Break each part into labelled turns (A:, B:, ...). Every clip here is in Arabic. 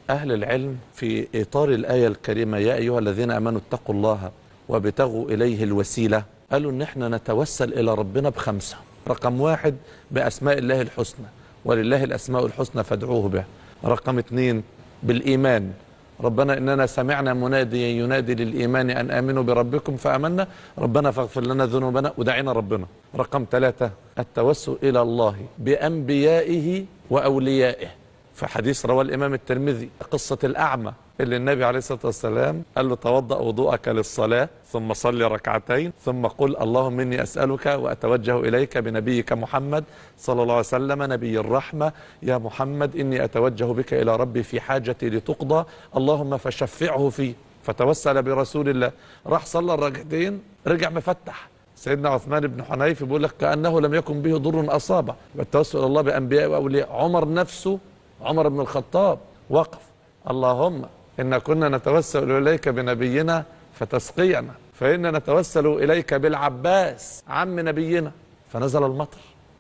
A: أهل العلم في إطار الآية الكريمة يا أيها الذين آمنوا اتقوا الله وابتغوا إليه الوسيلة، قالوا إن احنا نتوسل إلى ربنا بخمسة. رقم واحد بأسماء الله الحسنى، ولله الأسماء الحسنى فادعوه بها. رقم اتنين بالإيمان، ربنا إننا سمعنا مناديا ينادي للإيمان أن آمنوا بربكم فآمنا ربنا فاغفر لنا ذنوبنا ودعينا ربنا. رقم ثلاثة التوسل إلى الله بأنبيائه وأوليائه. في حديث رواه الإمام الترمذي قصة الأعمى اللي النبي عليه الصلاة والسلام قال له توضأ وضوءك للصلاة ثم صلي ركعتين ثم قل اللهم إني أسألك وأتوجه إليك بنبيك محمد صلى الله عليه وسلم نبي الرحمة يا محمد إني أتوجه بك إلى ربي في حاجتي لتقضى اللهم فشفعه فيه. فتوسل برسول الله، راح صلى الركعتين رجع مفتح. سيدنا عثمان بن حنيف بيقول لك كأنه لم يكن به ضر أصابه. والتوسل الله بأنبياء وأولياء. عمر نفسه، عمر بن الخطاب وقف اللهم إن كنا نتوسل إليك بنبينا فتسقينا، فإن نتوسل إليك بالعباس عم نبينا فنزل المطر.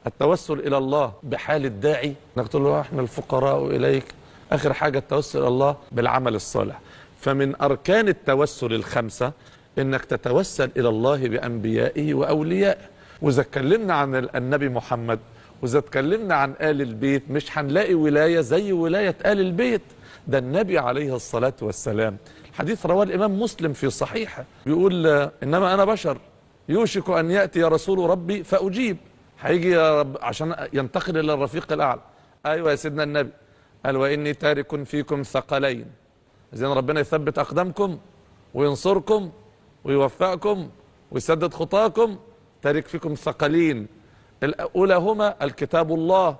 A: التوسل إلى الله بحال الداعي انك تقول له احنا الفقراء إليك. آخر حاجة التوسل إلى الله بالعمل الصالح. فمن أركان التوسل الخمسة انك تتوسل إلى الله بأنبيائه وأوليائه. وإذا اتكلمنا عن النبي محمد وإذا اتكلمنا عن آل البيت مش هنلاقي ولاية زي ولاية آل البيت. ده النبي عليه الصلاة والسلام حديث رواه الإمام مسلم في صحيحه بيقول إنما أنا بشر يوشك أن يأتي رسول ربي فأجيب. هيجي يا رب عشان ينتقل إلى الرفيق الأعلى. أيوة يا سيدنا النبي قال وإني تارك فيكم ثقلين، إذن ربنا يثبت أقدامكم وينصركم ويوفقكم ويسدد خطاكم. تارك فيكم ثقلين، الأولى هما الكتاب الله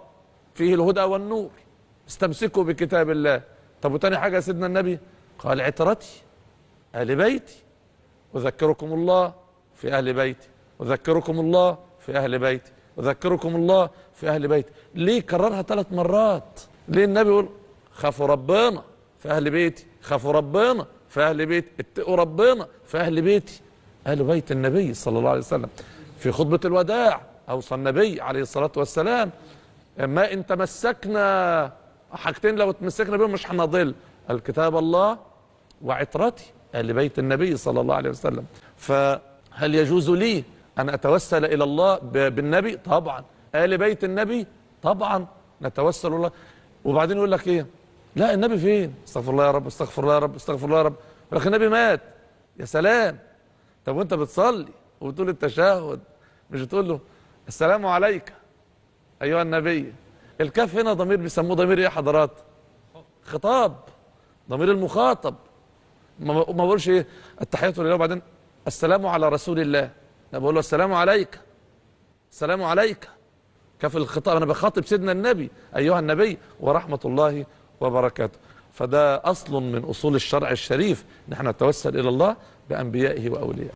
A: فيه الهدى والنور، استمسكوا بكتاب الله. طب وتاني حاجة يا سيدنا النبي قال عترتي أهل بيتي، أذكركم الله في أهل بيتي، أذكركم الله في أهل بيتي، أذكركم الله في أهل بيتي. ليه كررها 3 مرات؟ ليه النبي يقول خافوا ربنا في أهل بيتي، خافوا ربنا في أهل بيتي، اتقوا ربنا في أهل بيتي. أهل بيت النبي صلى الله عليه وسلم. في خطبة الوداع أوصى النبي عليه الصلاة والسلام ما إن تمسكنا حاجتين لو تمسكنا بهم مش هنضل، الكتاب الله وعترتي أهل بيت النبي صلى الله عليه وسلم. فهل يجوز لي أن أتوسل إلى الله بالنبي؟ طبعا. آل بيت النبي طبعا نتوسل الله. وبعدين يقول لك إيه؟ لا النبي فين؟ استغفر الله يا رب، استغفر الله يا رب، استغفر الله يا رب. يقول لك النبي مات. يا سلام. طب وأنت بتصلي وبتقول التشهد مش بتقول له السلام عليك أيها النبي؟ الكاف هنا ضمير بيسموه ضمير ايه يا حضرات؟ خطاب، ضمير المخاطب. ما بقولش ايه التحيات لله وبعدين السلام على رسول الله، انا بقول له السلام عليك، السلام عليك. كاف الخطاب، انا بخاطب سيدنا النبي ايها النبي ورحمه الله وبركاته. فده اصل من اصول الشرع الشريف ان احنا نتوسل الى الله بانبيائه واوليائه.